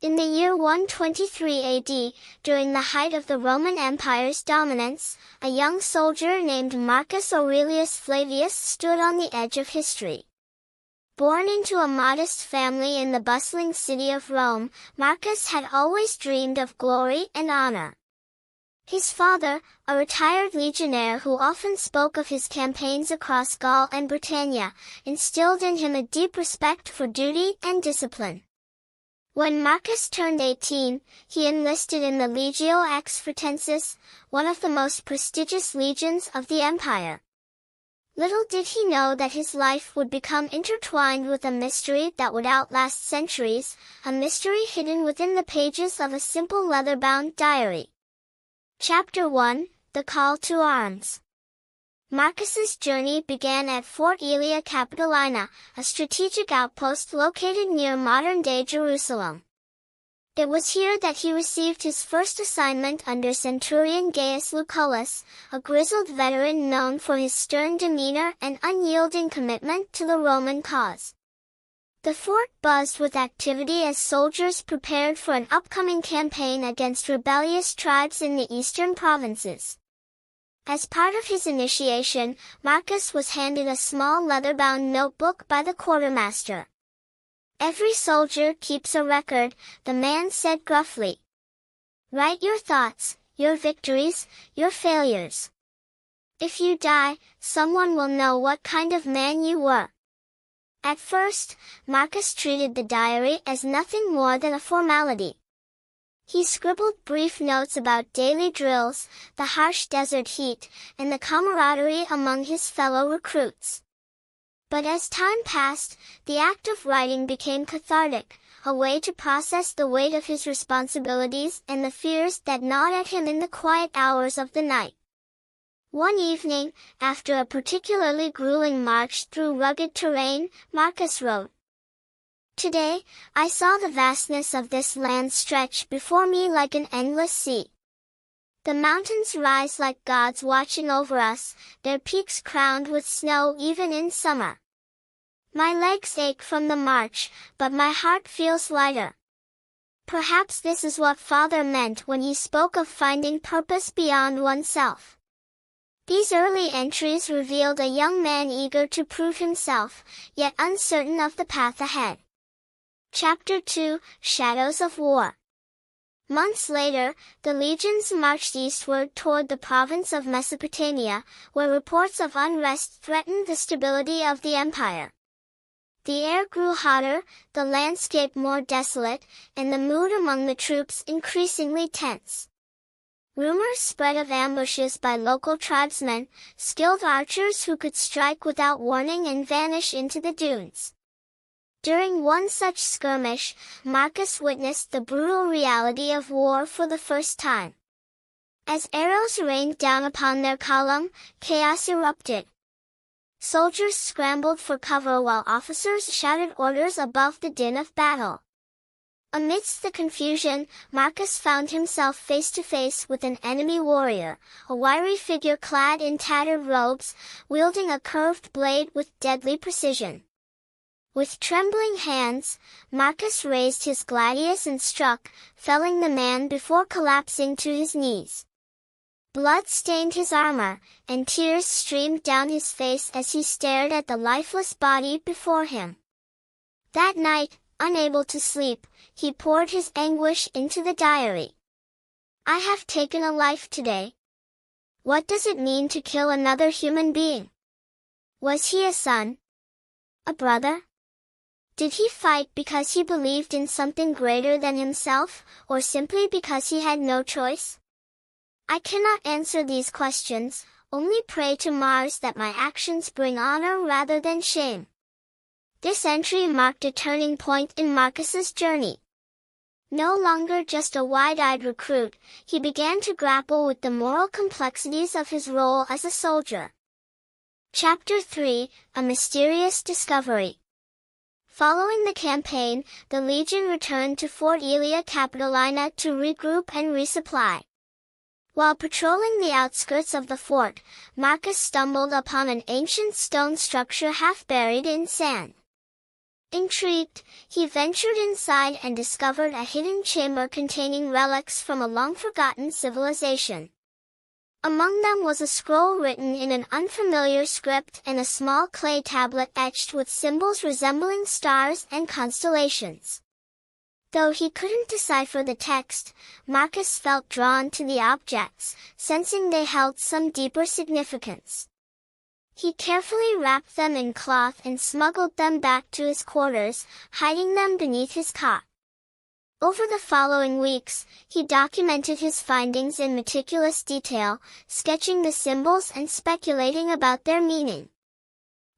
In the year 123 AD, during the height of the Roman Empire's dominance, a young soldier named Marcus Aurelius Flavius stood on the edge of history. Born into a modest family in the bustling city of Rome, Marcus had always dreamed of glory and honor. His father, a retired legionnaire who often spoke of his campaigns across Gaul and Britannia, instilled in him a deep respect for duty and discipline. When Marcus turned 18, he enlisted in the Legio X Fretensis, one of the most prestigious legions of the empire. Little did he know that his life would become intertwined with a mystery that would outlast centuries, a mystery hidden within the pages of a simple leather-bound diary. Chapter 1, The Call to Arms. Marcus's journey began at Fort Aelia Capitolina, a strategic outpost located near modern-day Jerusalem. It was here that he received his first assignment under Centurion Gaius Lucullus, a grizzled veteran known for his stern demeanor and unyielding commitment to the Roman cause. The fort buzzed with activity as soldiers prepared for an upcoming campaign against rebellious tribes in the eastern provinces. As part of his initiation, Marcus was handed a small leather-bound notebook by the quartermaster. "Every soldier keeps a record," the man said gruffly. "Write your thoughts, your victories, your failures. If you die, someone will know what kind of man you were." At first, Marcus treated the diary as nothing more than a formality. He scribbled brief notes about daily drills, the harsh desert heat, and the camaraderie among his fellow recruits. But as time passed, the act of writing became cathartic, a way to process the weight of his responsibilities and the fears that gnawed at him in the quiet hours of the night. One evening, after a particularly grueling march through rugged terrain, Marcus wrote, "Today, I saw the vastness of this land stretch before me like an endless sea. The mountains rise like gods watching over us, their peaks crowned with snow even in summer. My legs ache from the march, but my heart feels lighter." Perhaps this is what Father meant when he spoke of finding purpose beyond oneself. These early entries revealed a young man eager to prove himself, yet uncertain of the path ahead. Chapter 2, Shadows of War. Months later, the legions marched eastward toward the province of Mesopotamia, where reports of unrest threatened the stability of the empire. The air grew hotter, the landscape more desolate, and the mood among the troops increasingly tense. Rumors spread of ambushes by local tribesmen, skilled archers who could strike without warning and vanish into the dunes. During one such skirmish, Marcus witnessed the brutal reality of war for the first time. As arrows rained down upon their column, chaos erupted. Soldiers scrambled for cover while officers shouted orders above the din of battle. Amidst the confusion, Marcus found himself face to face with an enemy warrior, a wiry figure clad in tattered robes, wielding a curved blade with deadly precision. With trembling hands, Marcus raised his gladius and struck, felling the man before collapsing to his knees. Blood stained his armor, and tears streamed down his face as he stared at the lifeless body before him. That night, unable to sleep, he poured his anguish into the diary. "I have taken a life today. What does it mean to kill another human being? Was he a son? A brother? Did he fight because he believed in something greater than himself, or simply because he had no choice? I cannot answer these questions, only pray to Mars that my actions bring honor rather than shame." This entry marked a turning point in Marcus's journey. No longer just a wide-eyed recruit, he began to grapple with the moral complexities of his role as a soldier. Chapter 3, A Mysterious Discovery. Following the campaign, the legion returned to Fort Aelia Capitolina to regroup and resupply. While patrolling the outskirts of the fort, Marcus stumbled upon an ancient stone structure half buried in sand. Intrigued, he ventured inside and discovered a hidden chamber containing relics from a long-forgotten civilization. Among them was a scroll written in an unfamiliar script and a small clay tablet etched with symbols resembling stars and constellations. Though he couldn't decipher the text, Marcus felt drawn to the objects, sensing they held some deeper significance. He carefully wrapped them in cloth and smuggled them back to his quarters, hiding them beneath his cot. Over the following weeks, he documented his findings in meticulous detail, sketching the symbols and speculating about their meaning.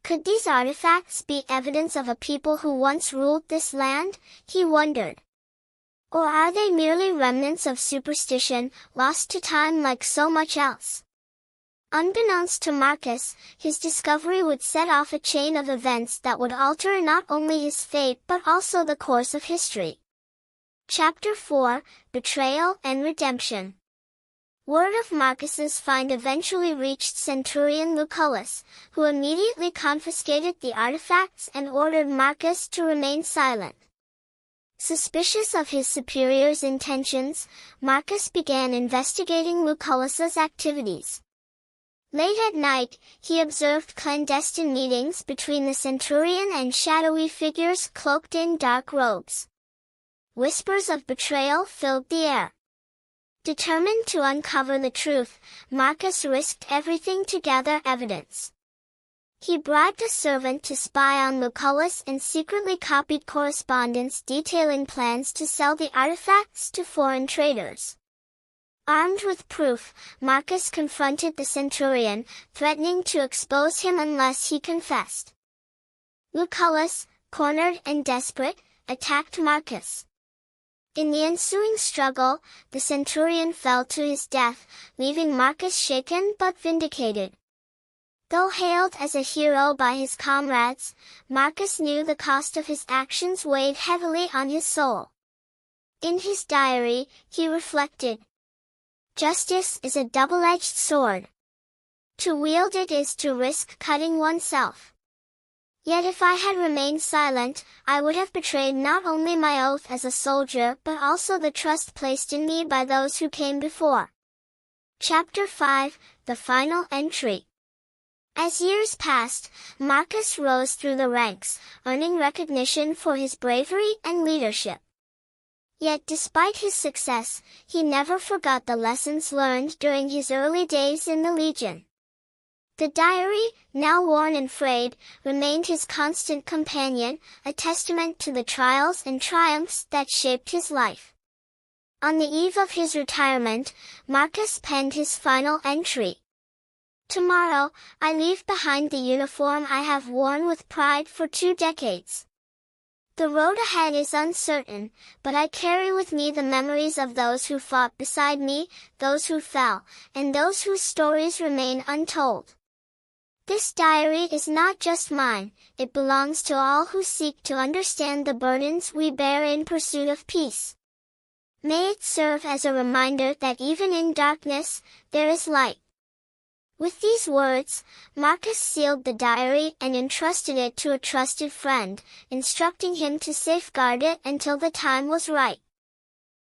Could these artifacts be evidence of a people who once ruled this land, he wondered? Or are they merely remnants of superstition, lost to time like so much else? Unbeknownst to Marcus, his discovery would set off a chain of events that would alter not only his fate but also the course of history. Chapter 4, Betrayal and Redemption. Word of Marcus's find eventually reached Centurion Lucullus, who immediately confiscated the artifacts and ordered Marcus to remain silent. Suspicious of his superior's intentions, Marcus began investigating Lucullus's activities. Late at night, he observed clandestine meetings between the centurion and shadowy figures cloaked in dark robes. Whispers of betrayal filled the air. Determined to uncover the truth, Marcus risked everything to gather evidence. He bribed a servant to spy on Lucullus and secretly copied correspondence detailing plans to sell the artifacts to foreign traders. Armed with proof, Marcus confronted the centurion, threatening to expose him unless he confessed. Lucullus, cornered and desperate, attacked Marcus. In the ensuing struggle, the centurion fell to his death, leaving Marcus shaken but vindicated. Though hailed as a hero by his comrades, Marcus knew the cost of his actions weighed heavily on his soul. In his diary, he reflected, "Justice is a double-edged sword. To wield it is to risk cutting oneself. Yet if I had remained silent, I would have betrayed not only my oath as a soldier but also the trust placed in me by those who came before." Chapter 5, The Final Entry. As years passed, Marcus rose through the ranks, earning recognition for his bravery and leadership. Yet despite his success, he never forgot the lessons learned during his early days in the Legion. The diary, now worn and frayed, remained his constant companion, a testament to the trials and triumphs that shaped his life. On the eve of his retirement, Marcus penned his final entry. "Tomorrow, I leave behind the uniform I have worn with pride for 2 decades. The road ahead is uncertain, but I carry with me the memories of those who fought beside me, those who fell, and those whose stories remain untold. This diary is not just mine, it belongs to all who seek to understand the burdens we bear in pursuit of peace. May it serve as a reminder that even in darkness, there is light." With these words, Marcus sealed the diary and entrusted it to a trusted friend, instructing him to safeguard it until the time was right.